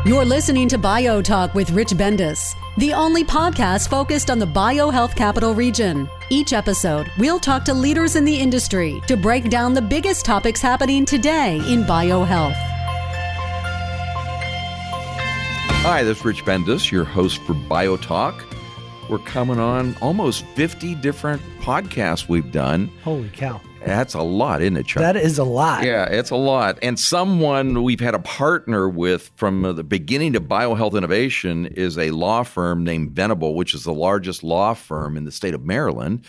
You're listening to BioTalk with Rich Bendis, the only podcast focused on the BioHealth Capital Region. Each episode, we'll talk to leaders in the industry to break down the biggest topics happening today in biohealth. Hi, this is Rich Bendis, your host for BioTalk. We're coming on almost 50 different podcasts we've done. Holy cow. That's a lot, isn't it, Chuck? That is a lot. Yeah, it's a lot. And someone we've had a partner with from the beginning of BioHealth Innovation is a law firm named Venable, which is the largest law firm in the state of Maryland,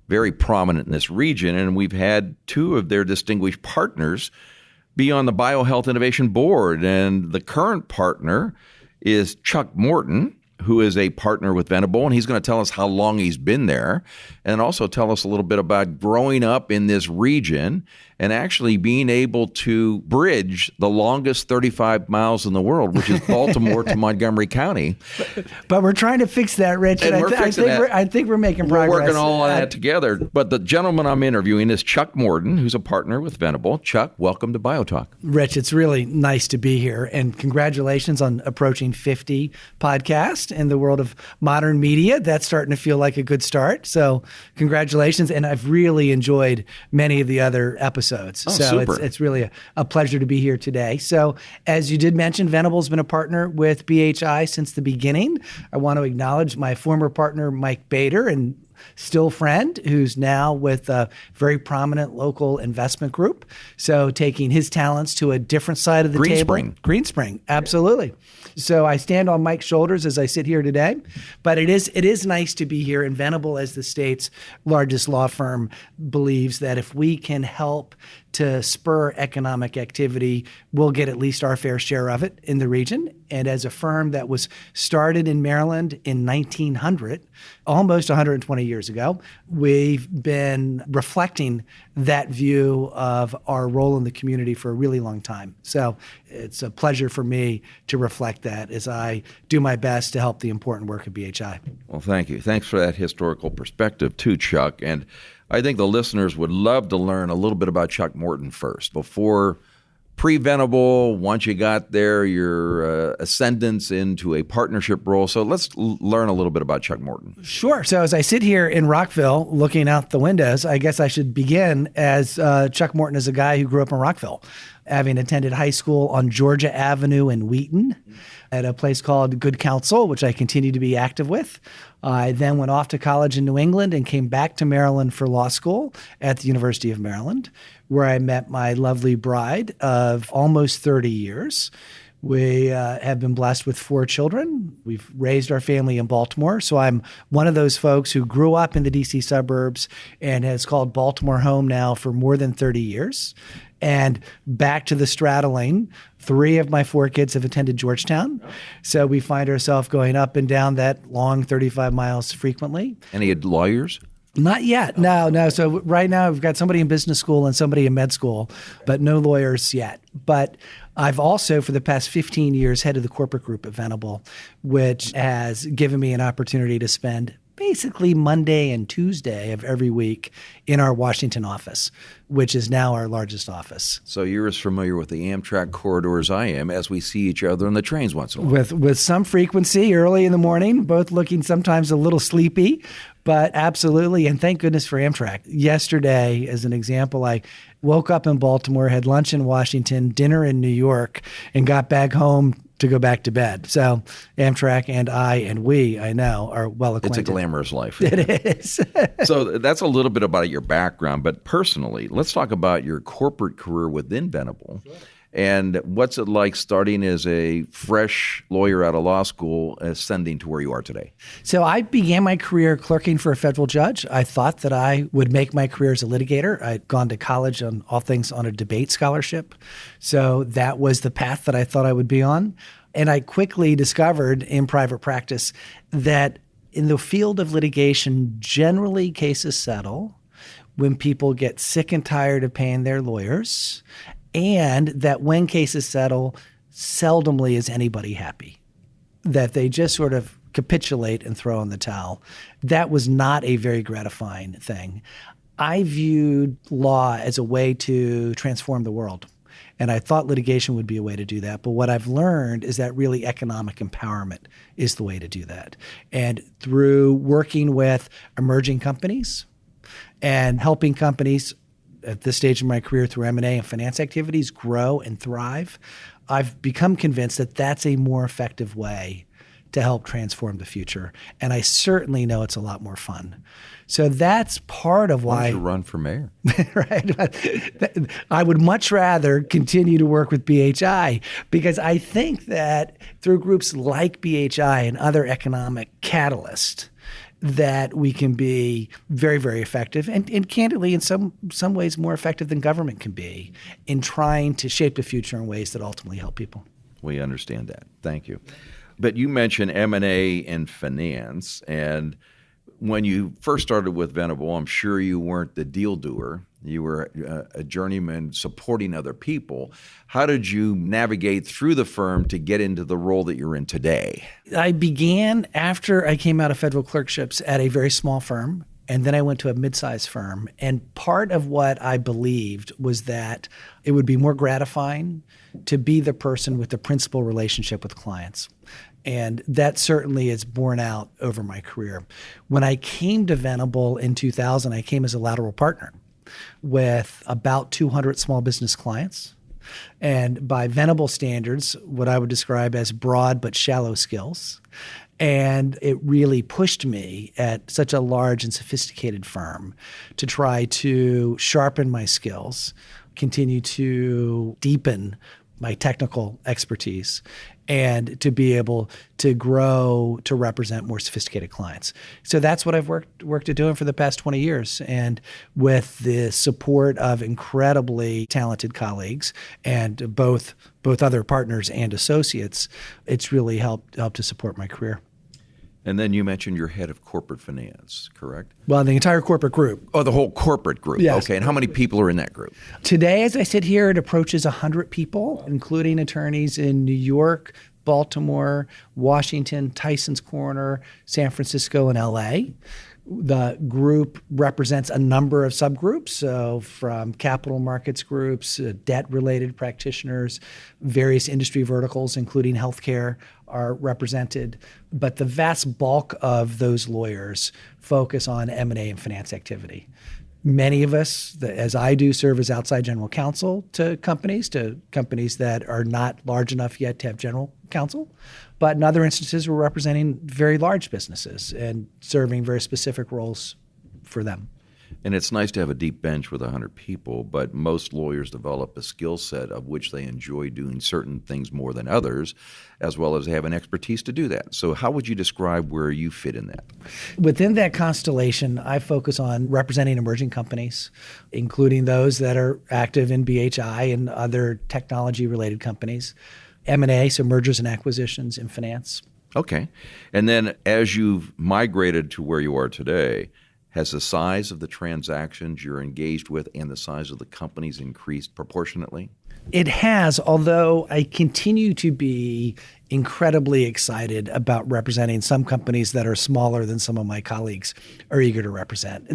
very prominent in this region. And we've had two of their distinguished partners be on the BioHealth Innovation Board. And the current partner is Chuck Morton, who is a partner with Venable, and he's going to tell us how long he's been there and also tell us a little bit about growing up in this region and actually being able to bridge the longest 35 miles in the world, which is Baltimore to Montgomery County. But we're trying to fix that, Rich. And I think we're making progress. We're working all of that together. But the gentleman I'm interviewing is Chuck Morton, who's a partner with Venable. Chuck, welcome to BioTalk. Rich, it's really nice to be here. And congratulations on approaching 50 podcasts in the world of modern media. That's starting to feel like a good start. So congratulations. And I've really enjoyed many of the other episodes. So super. It's really a pleasure to be here today. So as you did mention, Venable's been a partner with BHI since the beginning. I want to acknowledge my former partner, Mike Bader, and still friend, who's now with a very prominent local investment group. So taking his talents to a different side of the table. Greenspring, absolutely. So I stand on Mike's shoulders as I sit here today. But it is nice to be here. And Venable, as the state's largest law firm, believes that if we can help to spur economic activity, we'll get at least our fair share of it in the region. And as a firm that was started in Maryland in 1900, almost 120 years ago, we've been reflecting that view of our role in the community for a really long time. So it's a pleasure for me to reflect that as I do my best to help the important work of BHI. Well, thank you. Thanks for that historical perspective too, Chuck. And I think the listeners would love to learn a little bit about Chuck Morton first. Before pre-Venable, once you got there, your ascendance into a partnership role. So let's learn a little bit about Chuck Morton. Sure. So as I sit here in Rockville looking out the windows, I guess I should begin as Chuck Morton is a guy who grew up in Rockville, having attended high school on Georgia Avenue in Wheaton at a place called Good Counsel, which I continue to be active with. I then went off to college in New England and came back to Maryland for law school at the University of Maryland, where I met my lovely bride of almost 30 years. We have been blessed with 4 children. We've raised our family in Baltimore. So I'm one of those folks who grew up in the D.C. suburbs and has called Baltimore home now for more than 30 years. And back to the straddling, 3 of my 4 kids have attended Georgetown. So we find ourselves going up and down that long 35 miles frequently. Any lawyers? Not yet. No. So right now we've got somebody in business school and somebody in med school, but no lawyers yet. But I've also, for the past 15 years, headed the corporate group at Venable, which has given me an opportunity to spend basically Monday and Tuesday of every week in our Washington office, which is now our largest office. So you're as familiar with the Amtrak corridor as I am, as we see each other on the trains once in a while. With some frequency early in the morning, both looking sometimes a little sleepy, but absolutely. And thank goodness for Amtrak. Yesterday, as an example, I woke up in Baltimore, had lunch in Washington, dinner in New York, and got back home to go back to bed. So Amtrak and I know, are well acquainted. It's a glamorous life. It is. So that's a little bit about your background, but personally, let's talk about your corporate career within Venable. Sure. And what's it like starting as a fresh lawyer out of law school, ascending to where you are today? So I began my career clerking for a federal judge. I thought that I would make my career as a litigator. I'd gone to college on all things on a debate scholarship. So that was the path that I thought I would be on. And I quickly discovered in private practice that in the field of litigation, generally cases settle when people get sick and tired of paying their lawyers, and that when cases settle, seldomly is anybody happy, that they just sort of capitulate and throw in the towel. That was not a very gratifying thing. I viewed law as a way to transform the world. And I thought litigation would be a way to do that. But what I've learned is that really economic empowerment is the way to do that. And through working with emerging companies and helping companies at this stage of my career through M&A and finance activities grow and thrive, I've become convinced that that's a more effective way to help transform the future. And I certainly know it's a lot more fun. So that's part of why. Why don't you run for mayor? Right. I would much rather continue to work with BHI because I think that through groups like BHI and other economic catalysts, that we can be very, very effective and candidly, in some ways, more effective than government can be in trying to shape the future in ways that ultimately help people. We understand that. Thank you. But you mentioned M&A and finance, and when you first started with Venable, I'm sure you weren't the deal doer. You were a journeyman supporting other people. How did you navigate through the firm to get into the role that you're in today? I began after I came out of federal clerkships at a very small firm, and then I went to a mid-sized firm. And part of what I believed was that it would be more gratifying to be the person with the principal relationship with clients. And that certainly is borne out over my career. When I came to Venable in 2000, I came as a lateral partner with about 200 small business clients. And by Venable standards, what I would describe as broad but shallow skills. And it really pushed me at such a large and sophisticated firm to try to sharpen my skills, continue to deepen my technical expertise, and to be able to grow to represent more sophisticated clients. So that's what I've worked at doing for the past 20 years. And with the support of incredibly talented colleagues and both other partners and associates, it's really helped to support my career. And then you mentioned you're head of corporate finance, correct? Well, the entire corporate group. Oh, the whole corporate group. Yes. Okay, and how many people are in that group? Today, as I sit here, it approaches 100 people, including attorneys in New York, Baltimore, Washington, Tyson's Corner, San Francisco, and LA. The group represents a number of subgroups, so from capital markets groups, debt-related practitioners, various industry verticals, including healthcare, are represented. But the vast bulk of those lawyers focus on M&A and finance activity. Many of us, as I do, serve as outside general counsel to companies that are not large enough yet to have general counsel. But in other instances, we're representing very large businesses and serving very specific roles for them. And it's nice to have a deep bench with 100 people, but most lawyers develop a skill set of which they enjoy doing certain things more than others, as well as they have an expertise to do that. So how would you describe where you fit in that? Within that constellation, I focus on representing emerging companies, including those that are active in BHI and other technology-related companies, M&A, so mergers and acquisitions in finance. Okay. And then as you've migrated to where you are today, has the size of the transactions you're engaged with and the size of the companies increased proportionately? It has, although I continue to be incredibly excited about representing some companies that are smaller than some of my colleagues are eager to represent.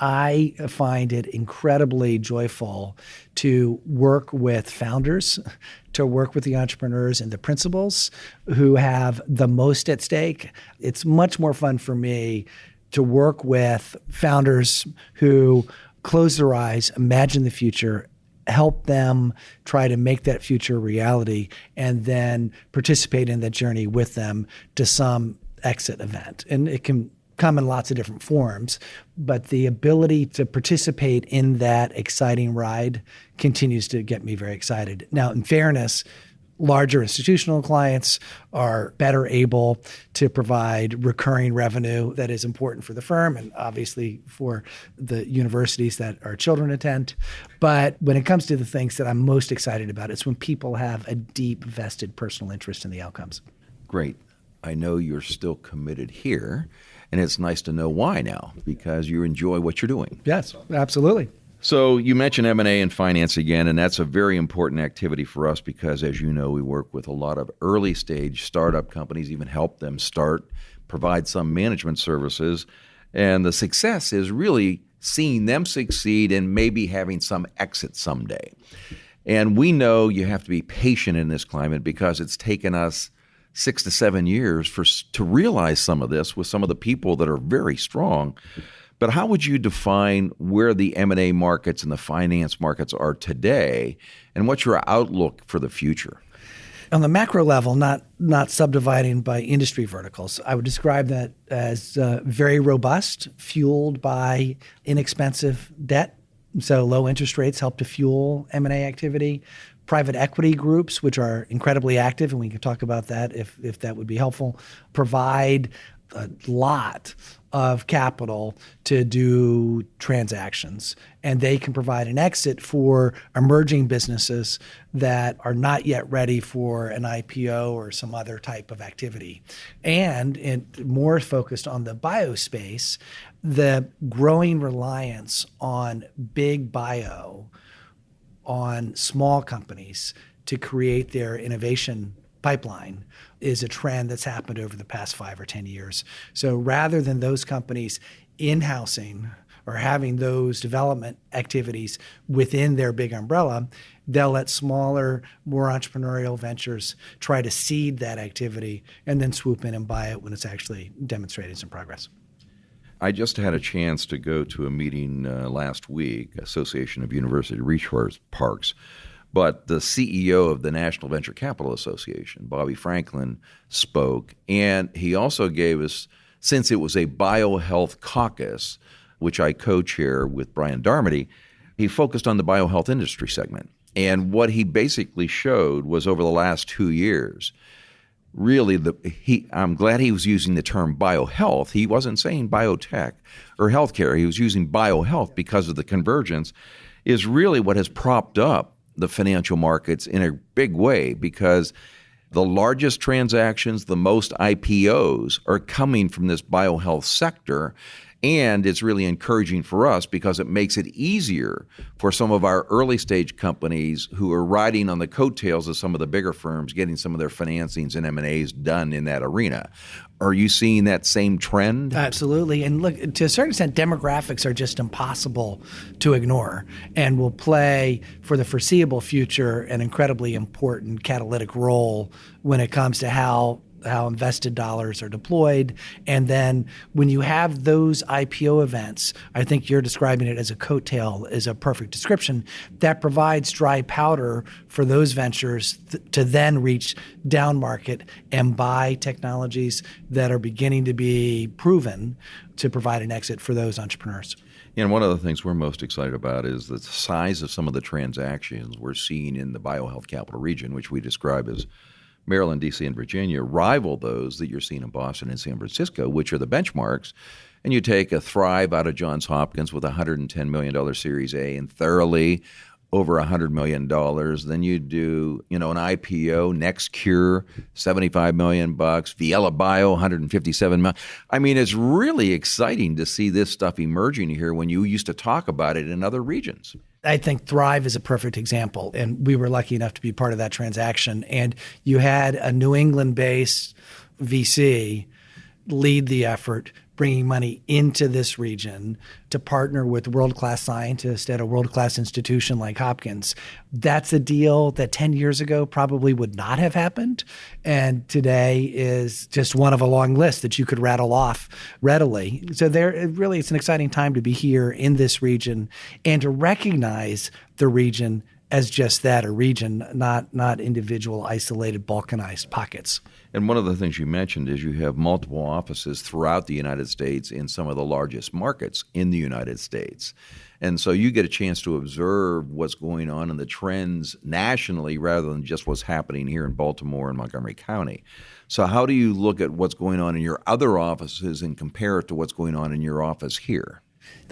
I find it incredibly joyful to work with founders, to work with the entrepreneurs and the principals who have the most at stake. It's much more fun for me to work with founders who close their eyes, imagine the future, help them try to make that future a reality, and then participate in that journey with them to some exit event. And it can come in lots of different forms, but the ability to participate in that exciting ride continues to get me very excited. Now, in fairness, larger institutional clients are better able to provide recurring revenue that is important for the firm and obviously for the universities that our children attend. But when it comes to the things that I'm most excited about, it's when people have a deep vested personal interest in the outcomes. Great. I know you're still committed here, and it's nice to know why now, because you enjoy what you're doing. Yes, absolutely. So you mentioned M&A and finance again, and that's a very important activity for us because, as you know, we work with a lot of early stage startup companies, even help them start, provide some management services. And the success is really seeing them succeed and maybe having some exit someday. And we know you have to be patient in this climate because it's taken us 6 to 7 years to realize some of this with some of the people that are very strong. But how would you define where the M&A markets and the finance markets are today, and what's your outlook for the future? On the macro level, not subdividing by industry verticals, I would describe that as very robust, fueled by inexpensive debt. So low interest rates help to fuel M&A activity. Private equity groups, which are incredibly active, and we can talk about that if that would be helpful, provide a lot of capital to do transactions. And they can provide an exit for emerging businesses that are not yet ready for an IPO or some other type of activity. And more focused on the bio space, the growing reliance on big bio, on small companies to create their innovation pipeline is a trend that's happened over the past 5 or 10 years. So rather than those companies in-housing or having those development activities within their big umbrella, they'll let smaller, more entrepreneurial ventures try to seed that activity and then swoop in and buy it when it's actually demonstrating some progress. I just had a chance to go to a meeting last week, Association of University Research Parks, but the CEO of the National Venture Capital Association, Bobby Franklin, spoke, and he also gave us, since it was a BioHealth caucus, which I co-chair with Brian Darmody, he focused on the biohealth industry segment. And what he basically showed was over the last 2 years, really, I'm glad he was using the term biohealth. He wasn't saying biotech or healthcare. He was using biohealth because of the convergence is really what has propped up the financial markets in a big way, because the largest transactions, the most IPOs are coming from this biohealth sector. And it's really encouraging for us because it makes it easier for some of our early stage companies who are riding on the coattails of some of the bigger firms, getting some of their financings and M&As done in that arena. Are you seeing that same trend? Absolutely. And look, to a certain extent, demographics are just impossible to ignore and will play for the foreseeable future an incredibly important catalytic role when it comes to how invested dollars are deployed. And then when you have those IPO events, I think you're describing it as a coattail is a perfect description, that provides dry powder for those ventures to then reach down market and buy technologies that are beginning to be proven to provide an exit for those entrepreneurs. And one of the things we're most excited about is the size of some of the transactions we're seeing in the BioHealth Capital Region, which we describe as Maryland, D.C., and Virginia, rival those that you're seeing in Boston and San Francisco, which are the benchmarks. And you take a Thrive out of Johns Hopkins with a $110 million Series A and Thoroughly over $100 million. Then you do, an IPO, NextCure, $75 million, Viela Bio, $157 million. I mean, it's really exciting to see this stuff emerging here when you used to talk about it in other regions. I think Thrive is a perfect example, and we were lucky enough to be part of that transaction. And you had a New England-based VC lead the effort, bringing money into this region to partner with world-class scientists at a world-class institution like Hopkins. That's a deal that 10 years ago probably would not have happened, and today is just one of a long list that you could rattle off readily. So it's an exciting time to be here in this region and to recognize the region as just that, a region, not individual, isolated, balkanized pockets. And one of the things you mentioned is you have multiple offices throughout the United States in some of the largest markets in the United States. And so you get a chance to observe what's going on in the trends nationally rather than just what's happening here in Baltimore and Montgomery County. So how do you look at what's going on in your other offices and compare it to what's going on in your office here?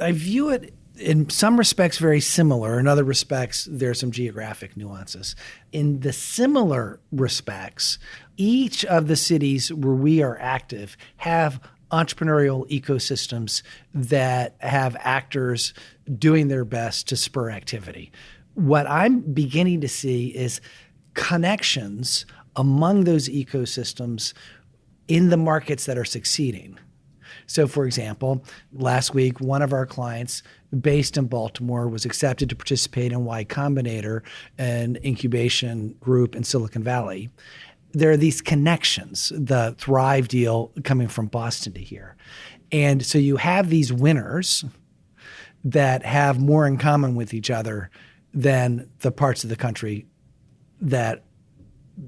I view it in some respects very similar. In other respects, there are some geographic nuances. In the similar respects, each of the cities where we are active have entrepreneurial ecosystems that have actors doing their best to spur activity. What I'm beginning to see is connections among those ecosystems in the markets that are succeeding. So, for example, last week, one of our clients based in Baltimore was accepted to participate in Y Combinator, an incubation group in Silicon Valley. There are these connections, the Thrive deal coming from Boston to here. And so you have these winners that have more in common with each other than the parts of the country that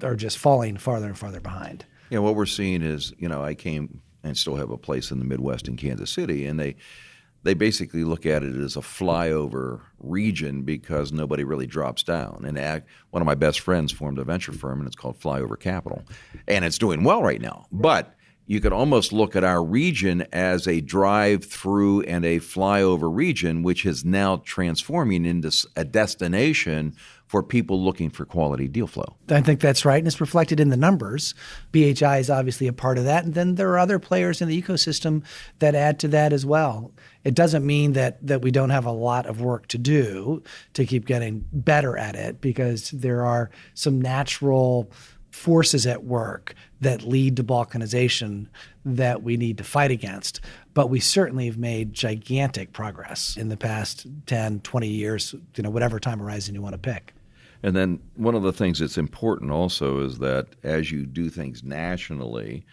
are just falling farther and farther behind. Yeah, what we're seeing is, I came and still have a place in the Midwest in Kansas City, and they basically look at it as a flyover region because nobody really drops down. And one of my best friends formed a venture firm, and it's called Flyover Capital, and it's doing well right now. But you could almost look at our region as a drive-through and a flyover region, which is now transforming into a destination for people looking for quality deal flow. I think that's right, and it's reflected in the numbers. BHI is obviously a part of that, and then there are other players in the ecosystem that add to that as well. It doesn't mean that we don't have a lot of work to do to keep getting better at it, because there are some natural forces at work that lead to balkanization that we need to fight against. But we certainly have made gigantic progress in the past 10, 20 years, whatever time horizon you want to pick. And then one of the things that's important also is that as you do things nationally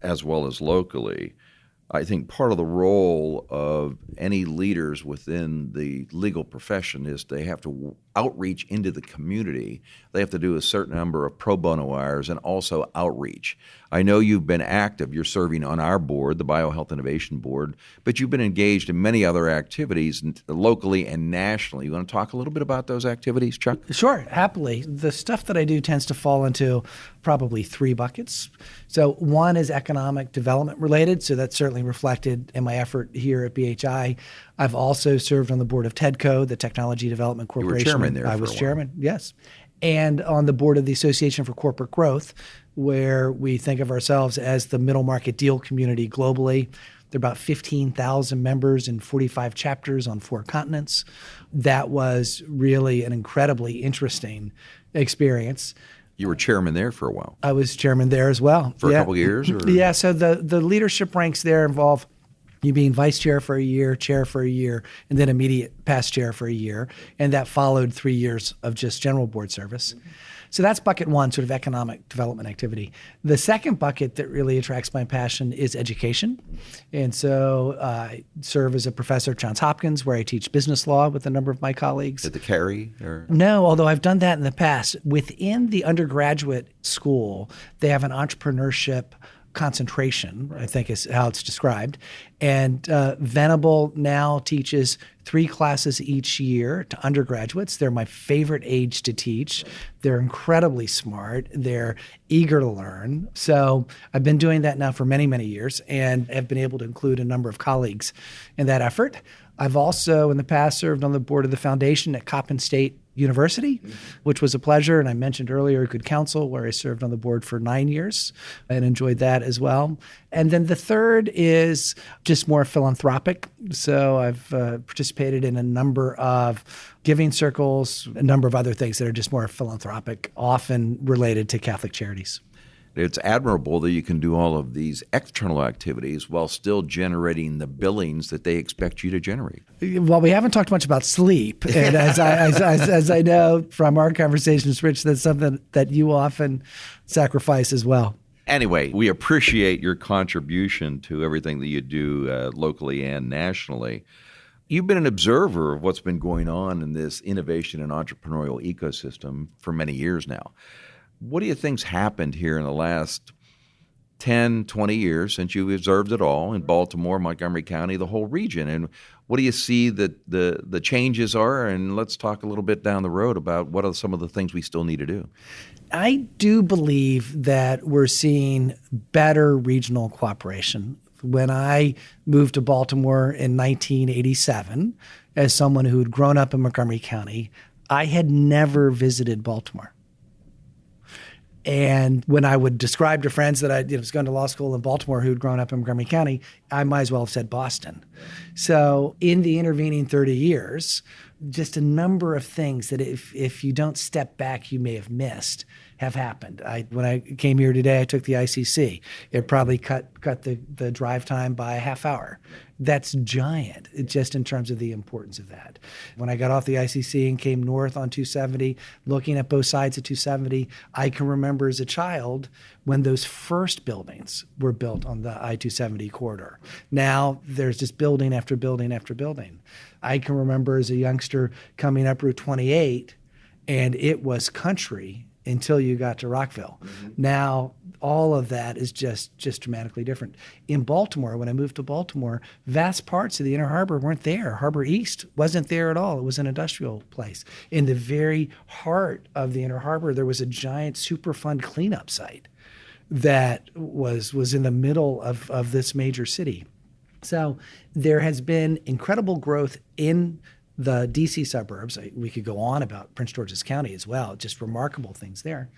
as well as locally, I think part of the role of any leaders within the legal profession is they have to outreach into the community. They have to do a certain number of pro bono hours and also outreach. I know you've been active. You're serving on our board, the BioHealth Innovation Board, but you've been engaged in many other activities locally and nationally. You want to talk a little bit about those activities, Chuck? Sure, happily. The stuff that I do tends to fall into probably three buckets. So one is economic development related, so that's certainly reflected in my effort here at BHI. I've also served on the board of TEDCO, the Technology Development Corporation. You were chairman there. I was chairman, yes. And on the board of the Association for Corporate Growth, where we think of ourselves as the middle market deal community globally. There are about 15,000 members in 45 chapters on 4 continents. That was really an incredibly interesting experience. You were chairman there for a while. I was chairman there as well. For a couple of years? Or? Yeah, so the leadership ranks there involve you being vice chair for a year, chair for a year, and then immediate past chair for a year. And that followed 3 years of just general board service. So that's bucket one, sort of economic development activity. The second bucket that really attracts my passion is education. And so I serve as a professor at Johns Hopkins, where I teach business law with a number of my colleagues. At the Carey? No, although I've done that in the past. Within the undergraduate school, they have an entrepreneurship concentration, I think is how it's described. And Venable now teaches 3 classes each year to undergraduates. They're my favorite age to teach. They're incredibly smart. They're eager to learn. So I've been doing that now for many, many years and have been able to include a number of colleagues in that effort. I've also in the past served on the board of the foundation at Coppin State University, which was a pleasure. And I mentioned earlier Good Counsel, where I served on the board for 9 years and enjoyed that as well. And then the third is just more philanthropic. So I've participated in a number of giving circles, a number of other things that are just more philanthropic, often related to Catholic charities. It's admirable that you can do all of these external activities while still generating the billings that they expect you to generate. Well, we haven't talked much about sleep. And as I know from our conversations, Rich, that's something that you often sacrifice as well. Anyway, we appreciate your contribution to everything that you do locally and nationally. You've been an observer of what's been going on in this innovation and entrepreneurial ecosystem for many years now. What do you think's happened here in the last 10, 20 years since you observed it all in Baltimore, Montgomery County, the whole region? And what do you see that the changes are? And let's talk a little bit down the road about what are some of the things we still need to do. I do believe that we're seeing better regional cooperation. When I moved to Baltimore in 1987, as someone who had grown up in Montgomery County, I had never visited Baltimore. And when I would describe to friends that I was going to law school in Baltimore who'd grown up in Montgomery County, I might as well have said Boston. So in the intervening 30 years, just a number of things that if you don't step back, you may have missed have happened. When I came here today, I took the ICC. It probably cut the drive time by a half hour. That's giant, just in terms of the importance of that. When I got off the ICC and came north on 270, looking at both sides of 270, I can remember as a child when those first buildings were built on the I-270 corridor. Now there's just building after building after building. I can remember as a youngster coming up Route 28, and it was country until you got to Rockville. Mm-hmm. Now, all of that is just dramatically different. In Baltimore, when I moved to Baltimore, vast parts of the Inner Harbor weren't there. Harbor East wasn't there at all. It was an industrial place. In the very heart of the Inner Harbor, there was a giant Superfund cleanup site that was in the middle of this major city. So there has been incredible growth in the D.C. suburbs. We could go on about Prince George's County as well, just remarkable things there.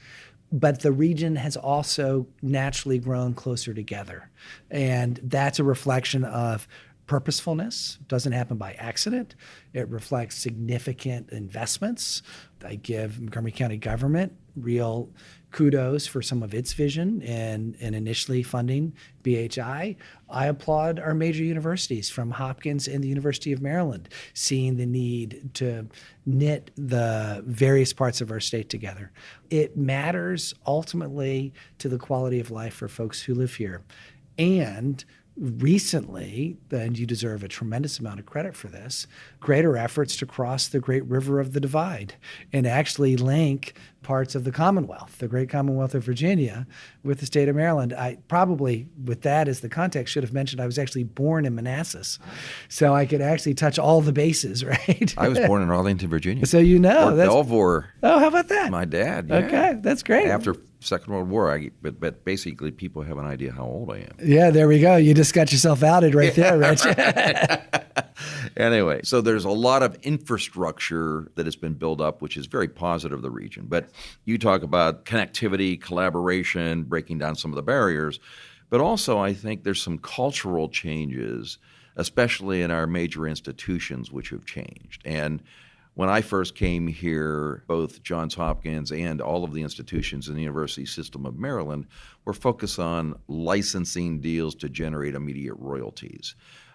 But the region has also naturally grown closer together. And that's a reflection of purposefulness. It doesn't happen by accident. It reflects significant investments. I give Montgomery County government real kudos for some of its vision and initially funding BHI. I applaud our major universities from Hopkins and the University of Maryland, seeing the need to knit the various parts of our state together. It matters ultimately to the quality of life for folks who live here. And recently, and you deserve a tremendous amount of credit for this, greater efforts to cross the great river of the divide and actually link parts of the Commonwealth, the great Commonwealth of Virginia, with the state of Maryland. I probably, with that as the context, should have mentioned I was actually born in Manassas. So I could actually touch all the bases, right? I was born in Arlington, Virginia. So you know. Fort Belvoir. Oh, how about that? My dad, yeah. Okay, that's great. After Second World War, but basically people have an idea how old I am. Yeah, there we go. You just got yourself outed right there, Rich. Anyway, so there's a lot of infrastructure that has been built up, which is very positive of the region. But you talk about connectivity, collaboration, breaking down some of the barriers. But also I think there's some cultural changes, especially in our major institutions, which have changed. And when I first came here, both Johns Hopkins and all of the institutions in the university system of Maryland were focused on licensing deals to generate immediate royalties.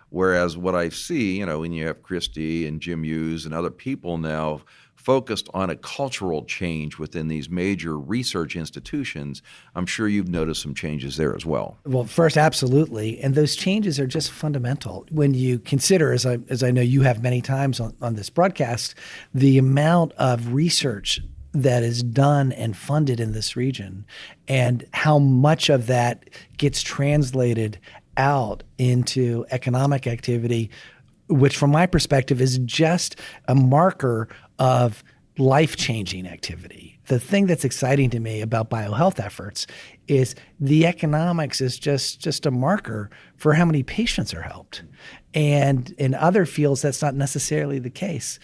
Whereas what I see, when you have Christie and Jim Hughes and other people now focused on a cultural change within these major research institutions, I'm sure you've noticed some changes there as well. Well, first, absolutely. And those changes are just fundamental. When you consider, as I know you have many times on this broadcast, the amount of research that is done and funded in this region and how much of that gets translated out into economic activity, which from my perspective is just a marker of life-changing activity. The thing that's exciting to me about biohealth efforts is the economics is just a marker for how many patients are helped. And in other fields, that's not necessarily the case.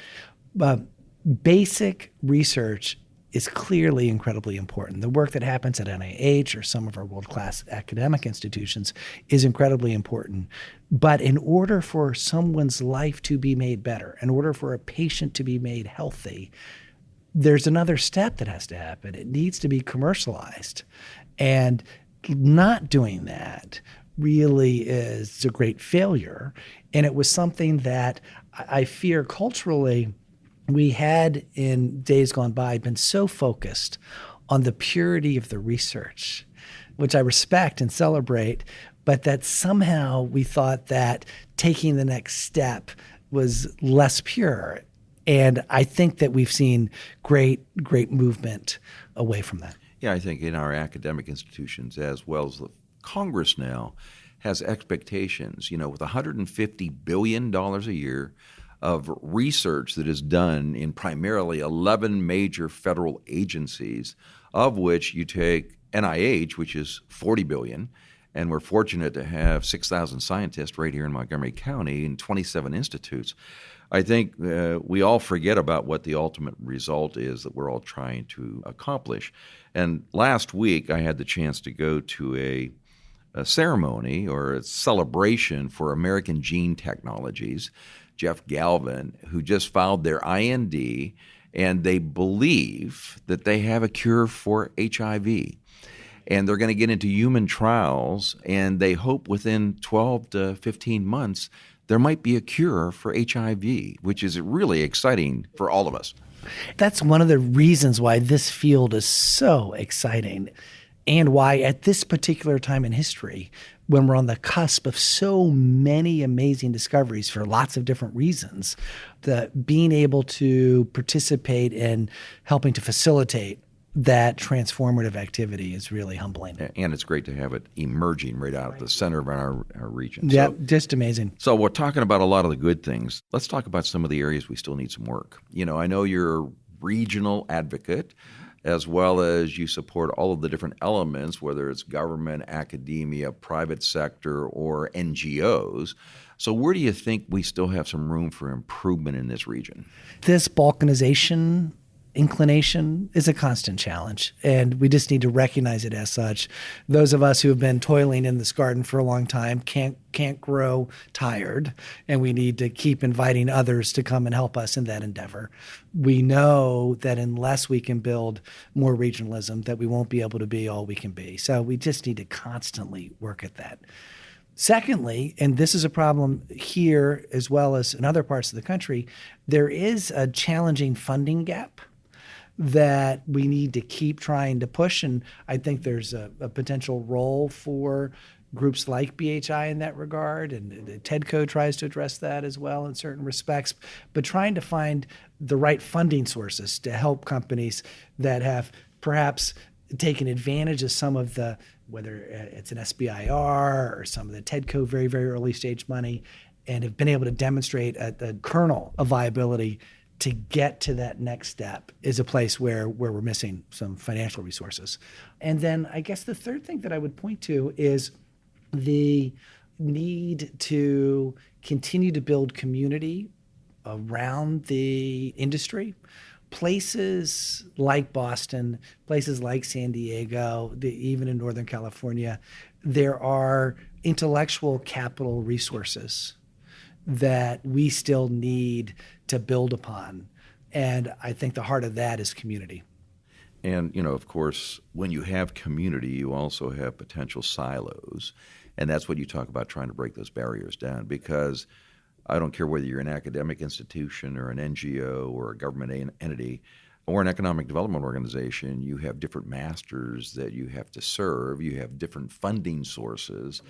Basic research is clearly incredibly important. The work that happens at NIH or some of our world-class academic institutions is incredibly important. But in order for someone's life to be made better, in order for a patient to be made healthy, there's another step that has to happen. It needs to be commercialized. And not doing that really is a great failure. And it was something that I fear culturally we had in days gone by been so focused on the purity of the research, which I respect and celebrate, but that somehow we thought that taking the next step was less pure. And I think that we've seen great movement away from that. Yeah, I think in our academic institutions as well as the Congress now has expectations, with $150 billion a year of research that is done in primarily 11 major federal agencies, of which you take NIH, which is $40 billion, and we're fortunate to have 6,000 scientists right here in Montgomery County and 27 institutes. I think we all forget about what the ultimate result is that we're all trying to accomplish. And last week, I had the chance to go to a ceremony or a celebration for American Gene Technologies, Jeff Galvin, who just filed their IND and they believe that they have a cure for HIV. And they're going to get into human trials, and they hope within 12 to 15 months there might be a cure for HIV, which is really exciting for all of us. That's one of the reasons why this field is so exciting, and why at this particular time in history, when we're on the cusp of so many amazing discoveries for lots of different reasons, that being able to participate in helping to facilitate that transformative activity is really humbling. And it's great to have it emerging right out of the center of our region. Yeah, just amazing. So we're talking about a lot of the good things. Let's talk about some of the areas we still need some work. I know you're a regional advocate, as well as you support all of the different elements, whether it's government, academia, private sector, or NGOs. So where do you think we still have some room for improvement in this region? This balkanization inclination is a constant challenge, and we just need to recognize it as such. Those of us who have been toiling in this garden for a long time can't grow tired, and we need to keep inviting others to come and help us in that endeavor. We know that unless we can build more regionalism, that we won't be able to be all we can be. So we just need to constantly work at that. Secondly, and this is a problem here as well as in other parts of the country, there is a challenging funding gap that we need to keep trying to push. And I think there's a potential role for groups like BHI in that regard. And TEDCO tries to address that as well in certain respects. But trying to find the right funding sources to help companies that have perhaps taken advantage of some of the, whether it's an SBIR or some of the TEDCO very, very early stage money, and have been able to demonstrate a kernel of viability to get to that next step, is a place where we're missing some financial resources. And then I guess the third thing that I would point to is the need to continue to build community around the industry. Places like Boston, places like San Diego, even in Northern California, there are intellectual capital resources that we still need to build upon. And I think the heart of that is community. And, of course, when you have community, you also have potential silos. And that's what you talk about, trying to break those barriers down, because I don't care whether you're an academic institution or an NGO or a government entity or an economic development organization, you have different masters that you have to serve. You have different funding sources.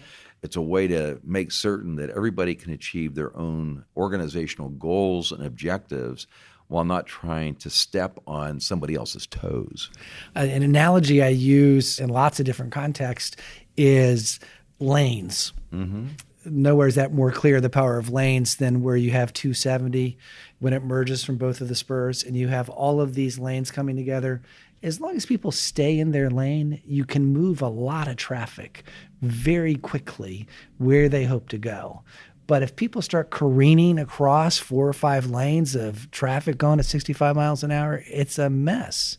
It's a way to make certain that everybody can achieve their own organizational goals and objectives while not trying to step on somebody else's toes. An analogy I use in lots of different contexts is lanes. Mm-hmm. Nowhere is that more clear, the power of lanes, than where you have 270 when it merges from both of the spurs and you have all of these lanes coming together. As long as people stay in their lane, you can move a lot of traffic very quickly where they hope to go. But if people start careening across 4 or 5 lanes of traffic going at 65 miles an hour, it's a mess.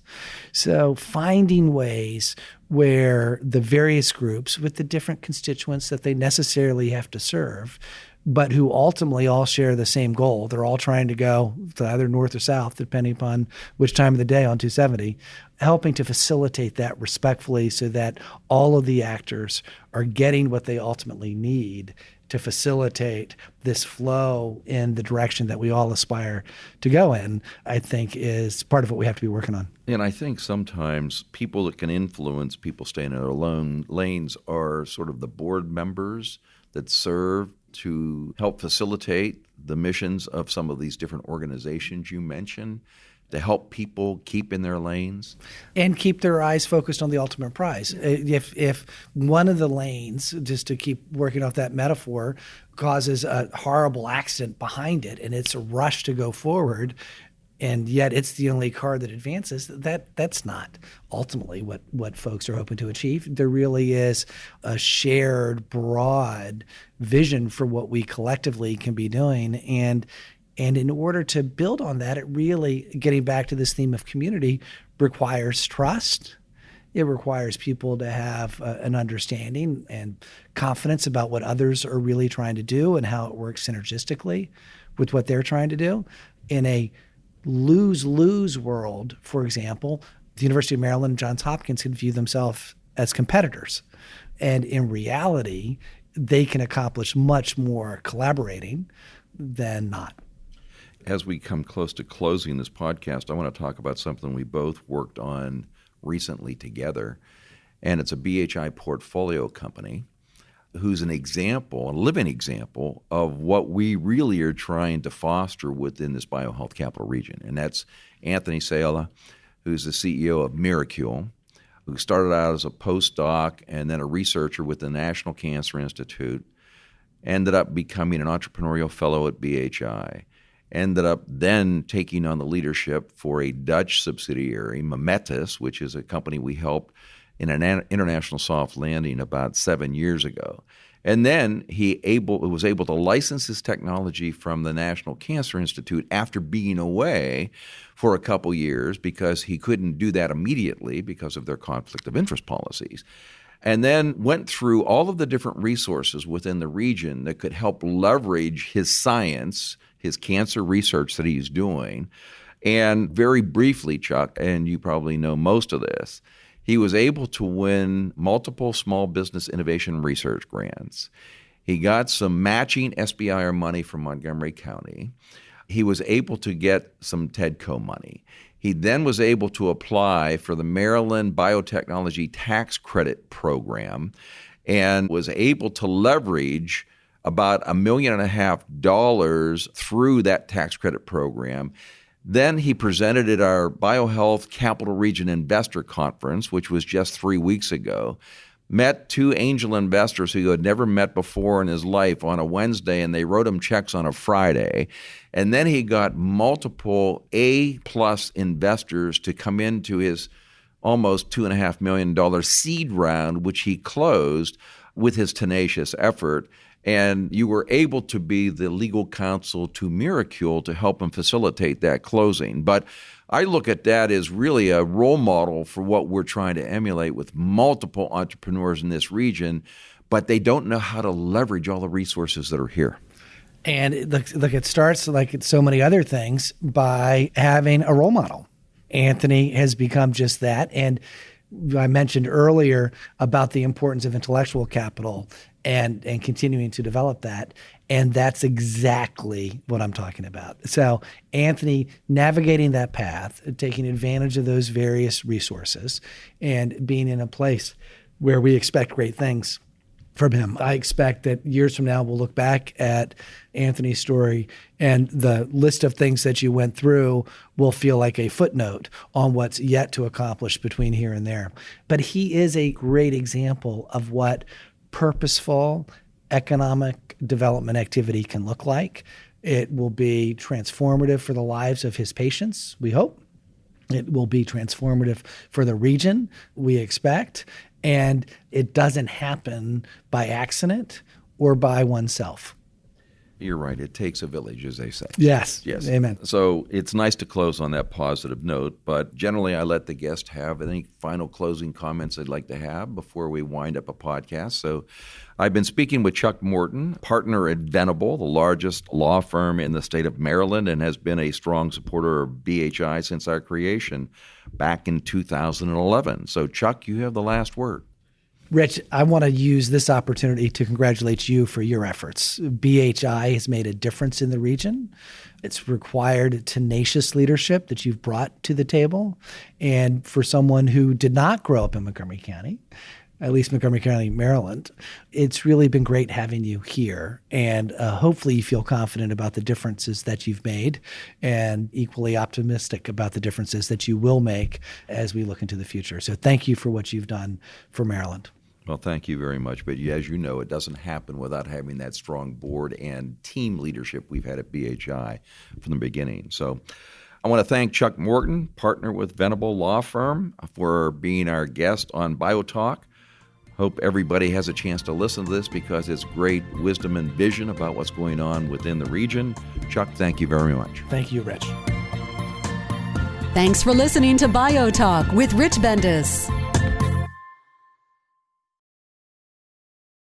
So finding ways where the various groups with the different constituents that they necessarily have to serve, but who ultimately all share the same goal. They're all trying to go to either north or south, depending upon which time of the day on 270, helping to facilitate that respectfully so that all of the actors are getting what they ultimately need to facilitate this flow in the direction that we all aspire to go in, I think is part of what we have to be working on. And I think sometimes people that can influence people staying in their own lanes are sort of the board members that serve to help facilitate the missions of some of these different organizations you mentioned, to help people keep in their lanes. And keep their eyes focused on the ultimate prize. If one of the lanes, just to keep working off that metaphor, causes a horrible accident behind it and it's a rush to go forward, and yet it's the only car that advances, that's not ultimately what folks are hoping to achieve. There really is a shared, broad vision for what we collectively can be doing. And in order to build on that, it really, getting back to this theme of community, requires trust. It requires people to have an understanding and confidence about what others are really trying to do and how it works synergistically with what they're trying to do in a lose-lose world, for example, the University of Maryland and Johns Hopkins can view themselves as competitors. And in reality, they can accomplish much more collaborating than not. As we come close to closing this podcast, I want to talk about something we both worked on recently together. And it's a BHI portfolio company who's an example, a living example of what we really are trying to foster within this BioHealth Capital Region. And that's Anthony Sala, who's the CEO of Miracule, who started out as a postdoc and then a researcher with the National Cancer Institute, ended up becoming an entrepreneurial fellow at BHI, ended up then taking on the leadership for a Dutch subsidiary, Memetis, which is a company we helped in an international soft landing about 7 years ago. And then he was able to license his technology from the National Cancer Institute after being away for a couple years because he couldn't do that immediately because of their conflict of interest policies. And then went through all of the different resources within the region that could help leverage his science, his cancer research that he's doing. And very briefly, Chuck, and you probably know most of this, he was able to win multiple small business innovation research grants. He got some matching SBIR money from Montgomery County. He was able to get some TEDCO money. He then was able to apply for the Maryland Biotechnology Tax Credit Program and was able to leverage about $1.5 million through that tax credit program. Then he presented at our BioHealth Capital Region Investor Conference, which was just 3 weeks ago, met 2 angel investors who had never met before in his life on a Wednesday, and they wrote him checks on a Friday. And then he got multiple A-plus investors to come into his almost $2.5 million seed round, which he closed with his tenacious effort. And you were able to be the legal counsel to Miracule to help him facilitate that closing. But I look at that as really a role model for what we're trying to emulate with multiple entrepreneurs in this region, but they don't know how to leverage all the resources that are here. And look, it starts like it's so many other things by having a role model. Anthony has become just that. And I mentioned earlier about the importance of intellectual capital and continuing to develop that. And that's exactly what I'm talking about. So Anthony navigating that path, taking advantage of those various resources and being in a place where we expect great things from him. I expect that years from now, we'll look back at Anthony's story and the list of things that you went through will feel like a footnote on what's yet to accomplish between here and there. But he is a great example of what purposeful economic development activity can look like. It will be transformative for the lives of his patients, we hope. It will be transformative for the region, we expect. And it doesn't happen by accident or by oneself. You're right. It takes a village, as they say. Yes. Yes. Amen. So it's nice to close on that positive note, but generally I let the guest have any final closing comments they'd like to have before we wind up a podcast. So I've been speaking with Chuck Morton, partner at Venable, the largest law firm in the state of Maryland, and has been a strong supporter of BHI since our creation back in 2011. So Chuck, you have the last word. Rich, I want to use this opportunity to congratulate you for your efforts. BHI has made a difference in the region. It's required tenacious leadership that you've brought to the table. And for someone who did not grow up in Montgomery County, at least Montgomery County, Maryland, it's really been great having you here. And hopefully you feel confident about the differences that you've made and equally optimistic about the differences that you will make as we look into the future. So thank you for what you've done for Maryland. Well, thank you very much. But as you know, it doesn't happen without having that strong board and team leadership we've had at BHI from the beginning. So I want to thank Chuck Morton, partner with Venable Law Firm, for being our guest on BioTalk. Hope everybody has a chance to listen to this because it's great wisdom and vision about what's going on within the region. Chuck, thank you very much. Thank you, Rich. Thanks for listening to BioTalk with Rich Bendis.